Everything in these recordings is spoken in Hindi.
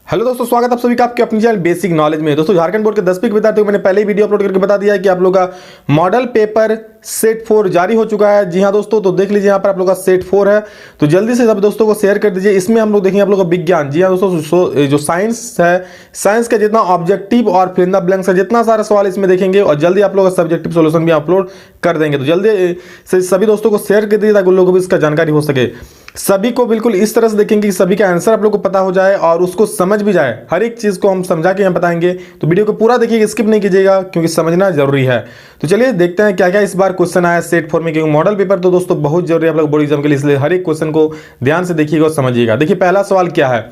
हेलो दोस्तों, स्वागत आप सभी का आपके अपनी चैनल बेसिक नॉलेज में। दोस्तों, झारखंड बोर्ड के 10वीं के विद्यार्थियों को मैंने पहले ही वीडियो अपलोड करके बता दिया है कि आप लोग का मॉडल पेपर सेट 4 जारी हो चुका है। जी हां दोस्तों, तो देख लीजिए यहाँ पर आप लोग का सेट 4 है, तो जल्दी से सब दोस्तों को शेयर कर दीजिए। इसमें हम लोग देखेंगे आप लोग का विज्ञान। जी हां दोस्तों, जो साइंस है, साइंस का जितना ऑब्जेक्टिव और फिल इन द ब्लैंक्स है, जितना सारा सवाल इसमें देखेंगे और जल्दी आप लोग का सब्जेक्टिव सोल्यूशन भी अपलोड कर देंगे। तो जल्दी से सभी दोस्तों को शेयर कर दीजिए ताकि उन लोगों को भी इसका जानकारी हो सके। सभी को बिल्कुल इस तरह से देखेंगे कि सभी का आंसर आप लोग को पता हो जाए और उसको समझ भी जाए। हर एक चीज को हम समझा के हम बताएंगे, तो वीडियो को पूरा देखिएगा, स्किप नहीं कीजिएगा क्योंकि समझना जरूरी है। तो चलिए देखते हैं क्या क्या इस बार क्वेश्चन आया सेट 4 में, क्योंकि मॉडल पेपर तो दोस्तों बहुत जरूरी है आप लोग बोर्ड एग्जाम के लिए, इसलिए हर एक क्वेश्चन को ध्यान से देखिएगा और समझिएगा। देखिए पहला सवाल क्या है,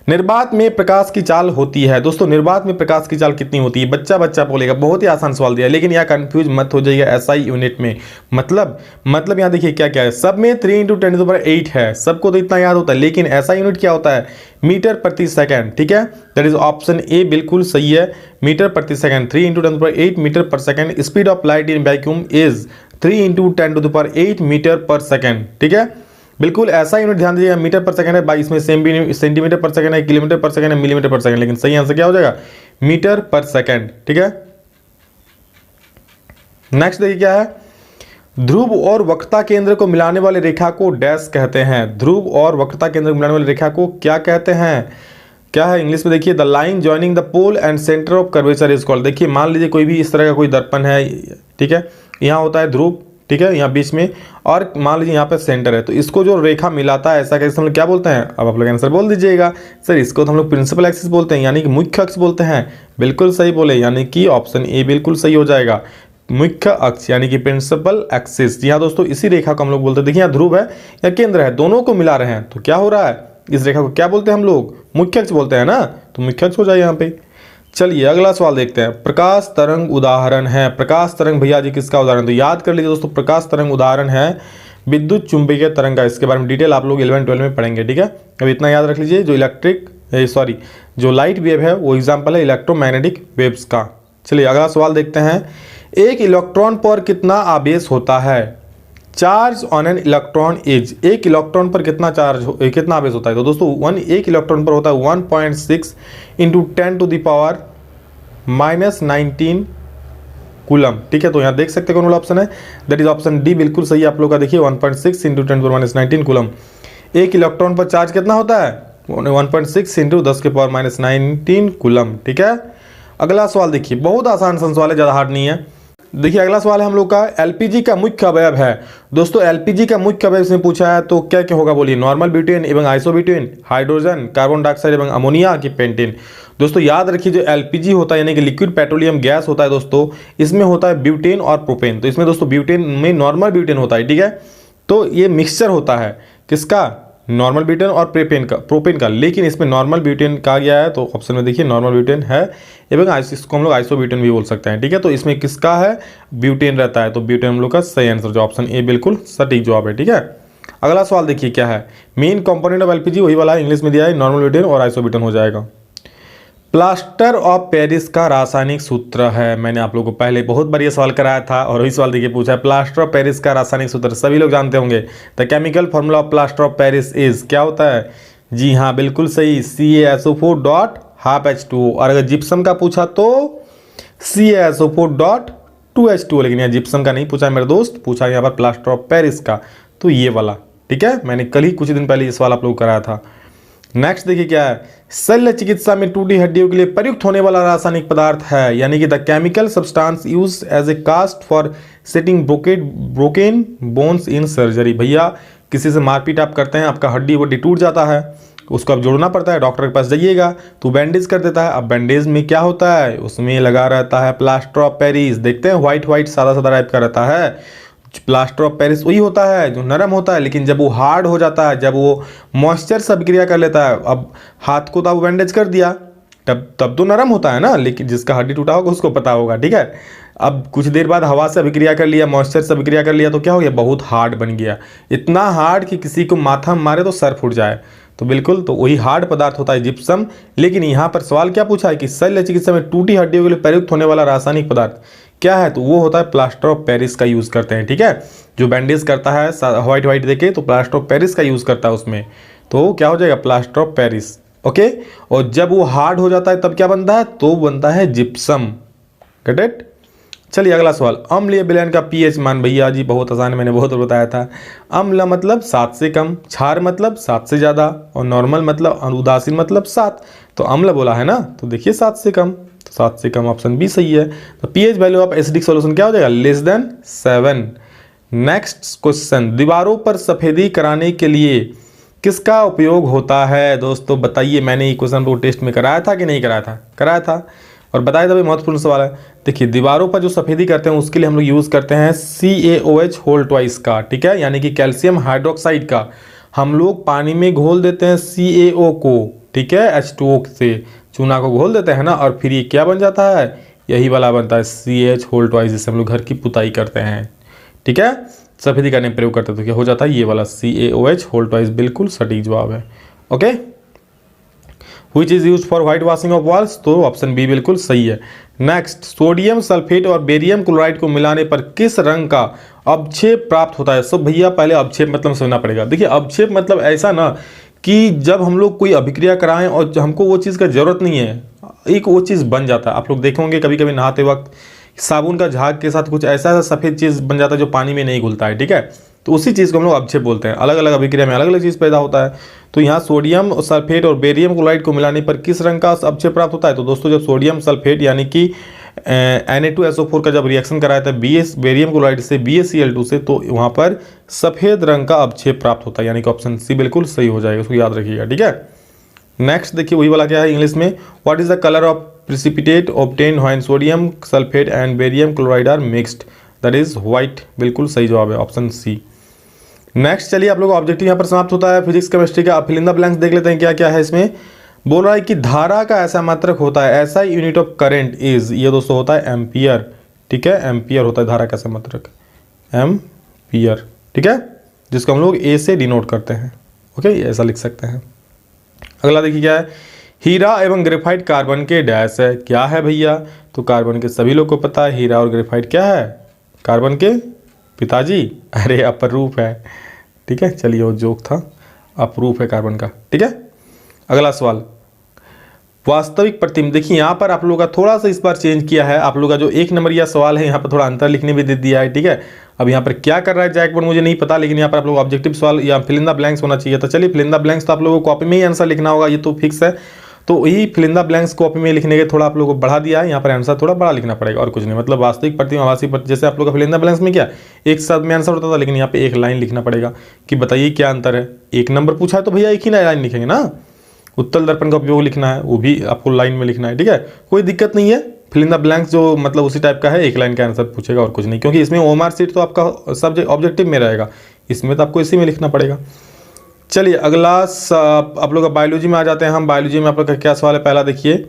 निर्वात में प्रकाश की चाल होती है। दोस्तों, निर्वात में प्रकाश की चाल कितनी होती है? बच्चा बच्चा बोलेगा, बहुत ही आसान सवाल दिया है, लेकिन यहाँ कंफ्यूज मत हो जाइएगा एसआई यूनिट में। मतलब यहाँ देखिए क्या क्या है, सब में 3 × 10⁸ है, सबको तो इतना याद होता है, लेकिन एसआई यूनिट क्या होता है? मीटर प्रति सेकंड। ठीक है, दैट इज ऑप्शन ए बिल्कुल सही है, मीटर प्रति second. 3 × 10⁸ metre per second. Speed of light in vacuum is 3 × 10⁸ metre per second. ठीक है, बिल्कुल ऐसा यूनिट ध्यान दीजिएगा, मीटर पर सेकंड है भाई, इसमें सेंटीमीटर पर सेकंड है, किलोमीटर पर सेकंड है, मिलीमीटर पर सेकंड, लेकिन सही आंसर क्या हो जाएगा? Metre per second. ठीक है, नेक्स्ट देखिए क्या है, ध्रुव और वक्रता केंद्र को मिलाने वाले रेखा को डैश कहते हैं। ध्रुव और वक्रता केंद्र को मिलाने वाली रेखा को क्या कहते हैं? क्या है इंग्लिश में? देखिए, the line joining the pole and centre of curvature is called. देखिए मान लीजिए कोई भी इस तरह का कोई दर्पण है, ठीक है, यहाँ होता है ध्रुव, ठीक है, यहाँ बीच में, और मान लीजिए यहाँ पे सेंटर है, तो इसको जो रेखा मिलाता है ऐसा कैसे हम लोग क्या बोलते हैं? अब आप लोग आंसर बोल दीजिएगा। सर इसको तो हम लोग प्रिंसिपल एक्सिस बोलते हैं, यानी कि मुख्य अक्ष बोलते हैं। बिल्कुल सही बोले, यानी कि ऑप्शन ए बिल्कुल सही हो जाएगा, मुख्य अक्ष यानी कि प्रिंसिपल एक्सिस। जी हाँ दोस्तों, इसी रेखा को हम लोग बोलते हैं। देखिए यहाँ ध्रुव है या केंद्र है, दोनों को मिला रहे हैं, तो क्या हो रहा है? इस रेखा को क्या बोलते हैं हम लोग? मुख्य अक्ष बोलते हैं ना, तो मुख्य अक्ष हो जाए यहाँ पे। चलिए अगला सवाल देखते हैं, प्रकाश तरंग उदाहरण है। प्रकाश तरंग भैया जी किसका उदाहरण? तो याद कर लीजिए दोस्तों, प्रकाश तरंग उदाहरण है विद्युत चुंबकीय तरंग का। इसके बारे में डिटेल आप लोग 11-12 में पढ़ेंगे। ठीक है, अब इतना याद रख लीजिए, जो लाइट वेव है वो एग्जाम्पल है इलेक्ट्रोमैग्नेटिक वेव्स का। चलिए अगला सवाल देखते हैं, एक इलेक्ट्रॉन पर कितना आवेश होता है? Charge on an electron is, एक इलेक्ट्रॉन पर कितना आवेश होता है? तो दोस्तों एक इलेक्ट्रॉन पर होता है 1.6 × 10⁻⁻19 कूलम। ठीक है, तो यहाँ देख सकते हैं कौन वाला ऑप्शन है, दैट इज ऑप्शन डी बिल्कुल सही आप लोग का। देखिए 1.6 × 10⁻⁻19 कूलम। एक इलेक्ट्रॉन पर चार्ज कितना होता है? 1.6 × 10⁻⁻19 कूलम। ठीक है, अगला सवाल देखिए, बहुत आसान सवाल है, ज़्यादा हार्ड नहीं है। देखिए अगला सवाल है हम लोग का, एलपीजी का मुख्य अवयव है। दोस्तों एलपीजी का मुख्य अवयव इसमें पूछा है, तो क्या क्या होगा बोलिए? नॉर्मल ब्यूटेन एवं आइसोब्यूटेन, हाइड्रोजन, कार्बन डाइऑक्साइड एवं अमोनिया की पेंटेन। दोस्तों याद रखिए, जो एलपीजी होता है यानी कि लिक्विड पेट्रोलियम गैस होता है दोस्तों, इसमें होता है ब्यूटेन और प्रोपेन। तो इसमें दोस्तों ब्यूटेन में नॉर्मल ब्यूटेन होता है, ठीक है, तो ये मिक्सचर होता है किसका? नॉर्मल ब्यूटेन और प्रोपेन का, लेकिन इसमें नॉर्मल ब्यूटेन कहा गया है, तो ऑप्शन में देखिए नॉर्मल ब्यूटेन है, एवं इसको हम लोग आइसोब्यूटेन भी बोल सकते हैं। ठीक है, तो इसमें किसका है? ब्यूटेन रहता है, तो ब्यूटेन हम लोग का सही आंसर, जो ऑप्शन ए बिल्कुल सटीक जवाब है। ठीक है, अगला सवाल देखिए क्या है, मेन कंपोनेंट ऑफ एलपीजी वही वाला है, इंग्लिश में दिया है, नॉर्मल ब्यूटेन और आइसोब्यूटेन हो जाएगा। प्लास्टर ऑफ पेरिस का रासायनिक सूत्र है। मैंने आप लोगों को पहले बहुत बार ये सवाल कराया था और वही सवाल देखिए पूछा है, प्लास्टर ऑफ पेरिस का रासायनिक सूत्र सभी लोग जानते होंगे। The chemical formula of plaster of Paris is, क्या होता है? जी हाँ बिल्कुल सही, CaSO4.2H2। और अगर जिप्सम का पूछा तो CaSO4.2H2, लेकिन यहाँ जिप्सम का नहीं पूछा है मेरे दोस्त, पूछा यहाँ पर प्लास्टर ऑफ पेरिस का, तो ये वाला। ठीक है, मैंने कल ही कुछ दिन पहले ये सवाल आप लोग कराया था। नेक्स्ट देखिए क्या है, शल्य चिकित्सा में टूटी हड्डियों के लिए प्रयुक्त होने वाला रासायनिक पदार्थ है, यानी कि the chemical substance use as a cast for setting broken bones in surgery. भैया किसी से मारपीट आप करते हैं, आपका हड्डी वड्डी टूट जाता है, उसको अब जोड़ना पड़ता है, डॉक्टर के पास जाइएगा तो बैंडेज कर देता है। अब बैंडेज में क्या होता है? उसमें लगा रहता है प्लास्टर ऑफ पेरिस। देखते हैं व्हाइट सादा सादा टाइप का रहता है, प्लास्टर ऑफ पेरिस वही होता है जो नरम होता है, लेकिन जब वो हार्ड हो जाता है, जब वो मॉइस्चर से अभिक्रिया कर लेता है, अब हाथ को तो बैंडेज कर दिया, तब तो नरम होता है ना, लेकिन जिसका हड्डी टूटा होगा उसको पता होगा। ठीक है, अब कुछ देर बाद हवा से अभिक्रिया कर लिया, मॉइस्चर से अभिक्रिया कर लिया, तो क्या हो गया? बहुत हार्ड बन गया, इतना हार्ड कि किसी को माथा मारे तो सर फूट जाए। तो बिल्कुल, तो वही हार्ड पदार्थ होता है जिप्सम। लेकिन यहाँ पर सवाल क्या पूछा है कि शल्य चिकित्सा में टूटी हड्डियों के लिए प्रयुक्त होने वाला रासायनिक पदार्थ क्या है? तो वो होता है प्लास्टर ऑफ पेरिस का यूज करते हैं। ठीक है, जो बैंडेज करता है व्हाइट देके, तो प्लास्टर ऑफ पेरिस का यूज करता है उसमें, तो क्या हो जाएगा? Plaster of Paris. ओके, और जब वो हार्ड हो जाता है तब क्या बनता है, तो बनता है जिप्सम। Gate it. चलिए अगला सवाल, अम्लीय विलयन का पीएच मान, भैया जी बहुत आसान है, मैंने बहुत बताया था। अम्ल मतलब 7 से कम, क्षार मतलब 7 से ज़्यादा, और नॉर्मल मतलब उदासीन मतलब 7। तो अम्ल बोला है ना, तो देखिए 7 से कम, तो 7 से कम ऑप्शन बी सही है। तो pH value of acidic solution क्या हो जाएगा, <7। नेक्स्ट क्वेश्चन, दीवारों पर सफेदी कराने के लिए किसका उपयोग होता है। दोस्तों बताइए, मैंने ये क्वेश्चन को टेस्ट में कराया था कि नहीं कराया था, कराया था, और बताया था, भाई महत्वपूर्ण सवाल है। देखिए दीवारों पर जो सफेदी करते हैं उसके लिए हम लोग यूज़ करते हैं CaOH होल ट्वाइस का, ठीक है, यानी कि कैल्शियम हाइड्रोक्साइड का। हम लोग पानी में घोल देते हैं CaO को, ठीक है, H2O से चूना को घोल देते हैं ना, और फिर ये क्या बन जाता है, यही वाला बनता है CaH होल ट्वाइस, जिससे हम लोग घर की पुताई करते हैं, ठीक है, सफेदी करने में प्रयोग करते हैं, तो क्या हो जाता है, ये वाला CaOH होल ट्वाइस। बिल्कुल सटीक जवाब है। Okay, which is use for white washing of walls, तो ऑप्शन बी बिल्कुल सही है। नेक्स्ट, सोडियम सल्फेट और बेरियम क्लोराइड को मिलाने पर किस रंग का अवक्षेप प्राप्त होता है। सब भैया पहले अवक्षेप मतलब समझना पड़ेगा। देखिए अवक्षेप मतलब ऐसा ना कि जब हम लोग कोई अभिक्रिया कराएं और हमको वो चीज़ का जरूरत नहीं है, एक वो चीज़ बन जाता है। आप लोग देखेंगे कभी कभी नहाते वक्त साबुन का झाग के साथ कुछ ऐसा सफ़ेद चीज़ बन जाता है जो पानी में नहीं घुलता है, ठीक है, तो उसी चीज़ को हम लोग अवक्षेप बोलते हैं। अलग अलग अभिक्रिया में अलग अलग चीज़ पैदा होता है। तो यहाँ सोडियम सल्फेट और बेरियम क्लोराइड को मिलाने पर किस रंग का अवक्षेप प्राप्त होता है। तो दोस्तों जब सोडियम सल्फेट यानी कि Na2SO4 का जब रिएक्शन कराया था बेरियम क्लोराइड से BaCl2 से, तो वहाँ पर सफ़ेद रंग का अवक्षेप प्राप्त होता है, यानी कि ऑप्शन सी बिल्कुल सही हो जाएगा, उसको याद रखिएगा, ठीक है। नेक्स्ट देखिए वही वाला क्या है इंग्लिश में, what is the colour of precipitate obtain when sodium sulphate and barium chloride are mixed, that is white. बिल्कुल सही जवाब है ऑप्शन सी। नेक्स्ट चलिए आप लोग ऑब्जेक्टिव यहाँ पर समाप्त होता है फिजिक्स केमिस्ट्री का। फिल इन द ब्लैंक्स देख लेते हैं क्या क्या है इसमें। बोल रहा है कि धारा का ऐसा मात्रक होता है, ऐसा यूनिट ऑफ करंट इज, ये दोस्तों होता है एम्पियर, ठीक है, एम्पियर होता है धारा का ऐसा मात्रक, एम्पियर, ठीक है, जिसको हम लोग ए से डिनोट करते हैं। ओके, ऐसा लिख सकते हैं। अगला देखिए क्या है, हीरा एवं ग्रेफाइट कार्बन के डैश है, क्या है भैया। तो कार्बन के सभी लोग को पता है, हीरा और ग्रेफाइट क्या है, कार्बन के पिताजी, अरे अपरूप है, ठीक है, चलिए वो जोक था, अपरूप है कार्बन का, ठीक है। अगला सवाल, वास्तविक प्रतिबिंब, देखिए यहाँ पर आप लोगों का थोड़ा सा इस बार चेंज किया है। आप लोगों का जो 1 नंबर या सवाल है यहाँ पर थोड़ा अंतर लिखने भी दे दिया है, ठीक है। अब यहाँ पर क्या कर रहा है जैक बोर्ड मुझे नहीं पता, लेकिन यहाँ पर आप लोग ऑब्जेक्टिव सवाल या फिल इन द ब्लैंक्स होना चाहिए था। चलिए फिल इन द ब्लैंक्स तो आप लोगों को कॉपी में ही आंसर लिखना होगा, ये तो फिक्स है। तो यही fill in the blanks copy में लिखने के थोड़ा आप लोगों को बढ़ा दिया है, यहाँ पर आंसर थोड़ा बड़ा लिखना पड़ेगा और कुछ नहीं। मतलब वास्तविक प्रतिबिंब आभासी जैसे आप लोग का फिल इन द ब्लैंक्स में क्या एक शब्द में आंसर होता था, लेकिन यहाँ पे एक लाइन लिखना पड़ेगा कि बताइए क्या अंतर है। 1 नंबर पूछा है तो भैया एक ही लाइन लिखेंगे ना। उत्तल दर्पण का उपयोग लिखना है, वो भी आपको लाइन में लिखना है, ठीक है, कोई दिक्कत नहीं है। फिल इन द ब्लैंक्स जो मतलब उसी टाइप का है, एक लाइन का आंसर पूछेगा और कुछ नहीं, क्योंकि इसमें ओएमआर शीट तो आपका सब्जेक्ट ऑब्जेक्टिव में रहेगा, इसमें तो आपको इसी में लिखना पड़ेगा। चलिए अगला आप लोग बायोलॉजी में आ जाते हैं हम। बायोलॉजी में आप लोग का क्या सवाल है, पहला देखिए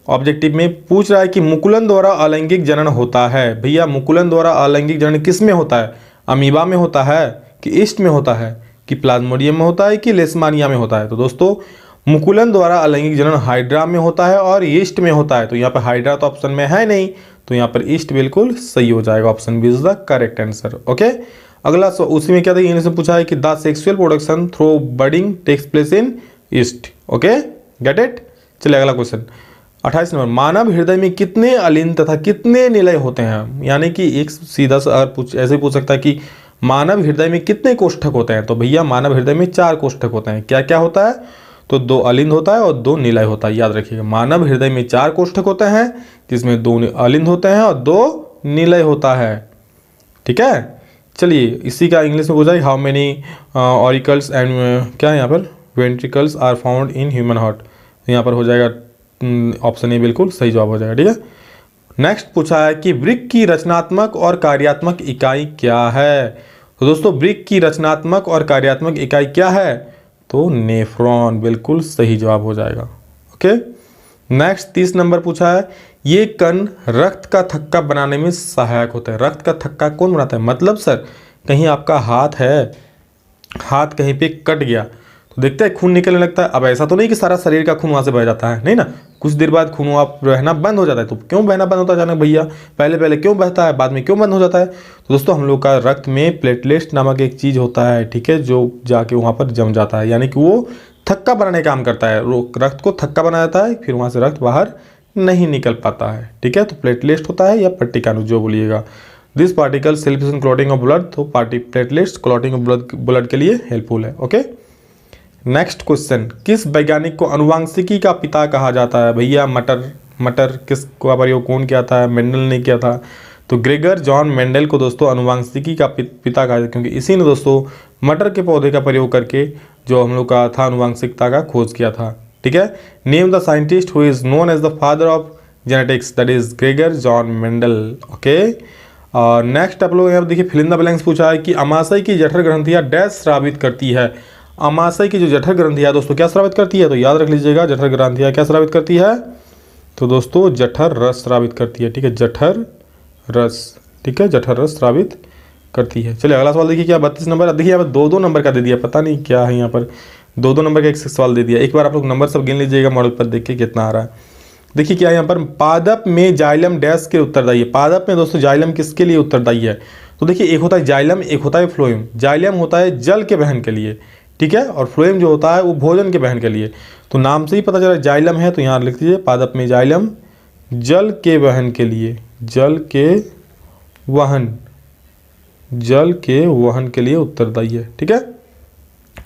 ऑब्जेक्टिव में पूछ रहा है कि मुकुलन द्वारा अलैंगिक जनन होता है। भैया मुकुलन द्वारा अलैंगिक जनन किस में होता है, अमीबा में होता है कि ईस्ट में होता है कि प्लाज्मोडियम में होता है कि लेशमानिया में होता है। तो दोस्तों मुकुलन द्वारा अलैंगिक जनन हाइड्रा में होता है और ईस्ट में होता है। तो यहाँ पर हाइड्रा तो ऑप्शन में है नहीं, तो यहाँ पर ईस्ट बिल्कुल सही हो जाएगा, option B is the correct answer. Okay, अगला उसी में क्या था, इंग्लिश में पूछा है कि the sexual production through budding takes place in yeast. Okay, get it. चलिए अगला क्वेश्चन 28 नंबर, मानव हृदय में कितने अलिंद तथा कितने निलय होते हैं। यानी कि एक सीधा सा अगर ऐसे पूछ सकता है कि मानव हृदय में कितने कोष्ठक होते हैं, तो भैया मानव हृदय में 4 कोष्ठक होते हैं। क्या क्या होता है, तो 2 अलिंद होता है और 2 निलय होता है, याद रखिएगा। मानव हृदय में 4 कोष्ठक होते हैं जिसमें 2 अलिंद होते हैं और 2 निलय होता है, ठीक है। चलिए इसी का इंग्लिश में पूछा है, हाउ मेनी ऑरिकल्स एंड क्या है यहाँ पर, ventricles are found in human heart. यहाँ पर हो जाएगा ऑप्शन ए बिल्कुल सही जवाब हो जाएगा, ठीक है। नेक्स्ट पूछा है कि वृक्क की रचनात्मक और कार्यात्मक इकाई क्या है। तो दोस्तों वृक्क की रचनात्मक और कार्यात्मक इकाई क्या है, तो नेफ्रॉन, बिल्कुल सही जवाब हो जाएगा। ओके, नेक्स्ट 30 नंबर पूछा है, ये कण रक्त का थक्का बनाने में सहायक होता है। रक्त का थक्का कौन बनाता है, मतलब सर कहीं आपका हाथ है, हाथ कहीं पे कट गया तो देखते हैं खून निकलने लगता है। अब ऐसा तो नहीं कि सारा शरीर का खून वहाँ से बह जाता है, नहीं ना, कुछ देर बाद खून वहाँ बहना बंद हो जाता है। तो क्यों बहना बंद होता है अचानक भैया, पहले पहले क्यों बहता है, बाद में क्यों बंद हो जाता है। तो दोस्तों हम लोग का रक्त में प्लेटलेट्स नामक एक चीज़ होता है, ठीक है, जो जाके वहाँ पर जम जाता है, यानी कि वो थक्का बनाने का काम करता है, रक्त को थक्का बना देता है, फिर वहाँ से रक्त बाहर नहीं निकल पाता है। ठीक है, तो प्लेटलेट होता है या पट्टिकानु जो बोलिएगा। This particle helps in clotting of blood, तो प्लेटलेट्स क्लॉटिंग ऑफ ब्लड के लिए हेल्पफुल है। ओके, नेक्स्ट क्वेश्चन, किस वैज्ञानिक को अनुवांशिकी का पिता कहा जाता है? भैया मटर किसका प्रयोग कौन किया था? मेंडल ने किया था। तो ग्रेगर जॉन मेंडल को दोस्तों अनुवांशिकी का पिता कहा जाता है, क्योंकि इसी ने दोस्तों मटर के पौधे का प्रयोग करके जो हम लोग का था अनुवांशिकता का खोज किया था। ठीक है, name the scientist who is known as the father of genetics, that is Gregor John Mendel. Okay, next आप लोग यहाँ पर देखिए फिल इन द ब्लैंक्स पूछा है कि अमाशय की जठर ग्रंथियाँ डैश स्रावित करती है। अमाशय की जो जठर ग्रंथियाँ दोस्तों क्या स्रावित करती है? तो याद रख लीजिएगा, जठर ग्रंथियाँ क्या स्रावित करती है? तो दोस्तों जठर रस स्रावित करती है। ठीक है, जठर रस, ठीक है, जठर रस स्रावित करती है। चलिए अगला सवाल देखिए, क्या 32 नंबर, देखिए यहाँ पर 2-2 नंबर का दे दिया, पता नहीं क्या है यहाँ पर 2-2 नंबर का एक सवाल दे दिया। एक बार आप लोग नंबर सब गिन लीजिएगा मॉडल पर देख के कितना आ रहा है। देखिए क्या यहाँ पर, पादप में जाइलम डैश के उत्तरदायी है। पादप में दोस्तों जाइलम किसके लिए उत्तरदायी है? तो देखिए एक होता है जाइलम, एक होता है फ्लोएम। जाइलम होता है जल के वहन के लिए, ठीक है, और फ्लोएम जो होता है वो भोजन के वहन के लिए। तो नाम से ही पता चला जाइलम है, तो यहाँ लिख दीजिए पादप में जाइलम जल के वहन के लिए, जल के वहन के लिए उत्तरदायी है। ठीक है,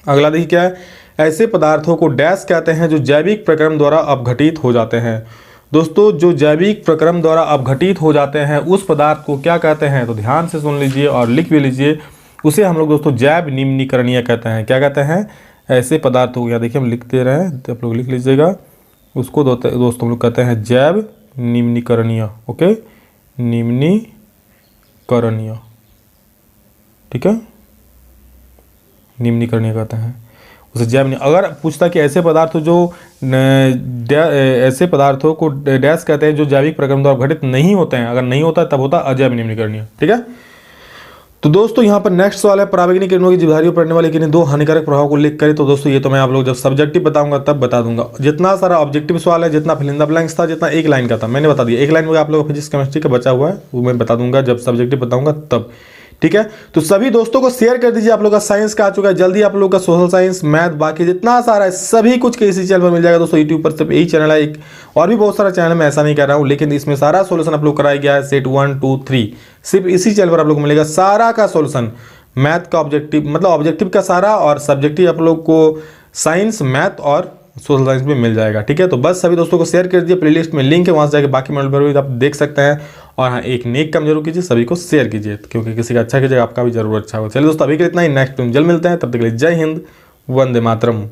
अगला देखिए क्या है, ऐसे पदार्थों को डैश कहते हैं जो जैविक प्रक्रम द्वारा अपघटित हो जाते हैं। दोस्तों जो जैविक प्रक्रम द्वारा अपघटित हो जाते हैं उस पदार्थ को क्या कहते हैं? तो ध्यान से सुन लीजिए और लिख भी लीजिए, उसे हम लोग दोस्तों जैव निम्नीकरणीय कहते हैं। क्या कहते हैं? ऐसे पदार्थों को, यहाँ देखिए हम लिख दे रहे हैं तो आप लोग लिख लीजिएगा, उसको दोस्तों हम लोग कहते हैं जैव निम्नीकरणीय। ओके, निम्नीकरणीय, ठीक है, निम्नीकरणीय कहते हैं उसे जैव। अगर पूछता कि ऐसे पदार्थों को डैश कहते हैं जो जैविक प्रक्रम द्वारा घटित नहीं होते हैं, अगर नहीं होता तब होता अजैव निम्नीकरणीय। ठीक है, तो दोस्तों यहाँ पर नेक्स्ट सवाल है, पराबैंगनी किरणों की जीवधारियों पर पड़ने वाले किन्हीं 2 हानिकारक प्रभाव को लिख करें। तो दोस्तों ये तो मैं आप लोग जब सब्जेक्टिव बताऊंगा तब बता दूंगा। जितना सारा ऑब्जेक्टिव सवाल है, जितना फिल इन द ब्लैंक्स था, जितना एक लाइन का था मैंने बता दिया। एक लाइन में आप लोगों को फिजिक्स केमिस्ट्री का बचा हुआ है वो मैं बता दूंगा जब सब्जेक्टिव बताऊंगा तब। ठीक है, तो सभी दोस्तों को शेयर कर दीजिए। आप लोग का साइंस का आ चुका है, जल्दी आप लोग का सोशल साइंस, मैथ, बाकी जितना सारा है सभी कुछ के इसी चैनल पर मिल जाएगा दोस्तों। यूट्यूब पर सिर्फ यही चैनल है, एक और भी बहुत सारा चैनल मैं ऐसा नहीं कर रहा हूँ, लेकिन इसमें सारा सोल्यूशन आप लोग कराया गया है। सेट 1, 2, 3 सिर्फ इसी चैनल पर आप लोग को मिलेगा सारा का सोल्यूशन। मैथ का ऑब्जेक्टिव, मतलब ऑब्जेक्टिव का सारा, और सब्जेक्टिव आप लोग को साइंस, मैथ और सोशल साइंस में मिल जाएगा। ठीक है, तो बस सभी दोस्तों को शेयर कर दीजिए। प्लेलिस्ट में लिंक है, वहां से जाकर बाकी मॉडल पर भी आप देख सकते हैं। और हाँ, एक नेक काम जरूर कीजिए, सभी को शेयर कीजिए, क्योंकि किसी का अच्छा कीजिएगा आपका भी जरूर अच्छा होगा। चलिए दोस्तों अभी के लिए इतना ही, नेक्स्ट जल्द मिलते हैं, तब तक के लिए जय हिंद, वंदे मातरम।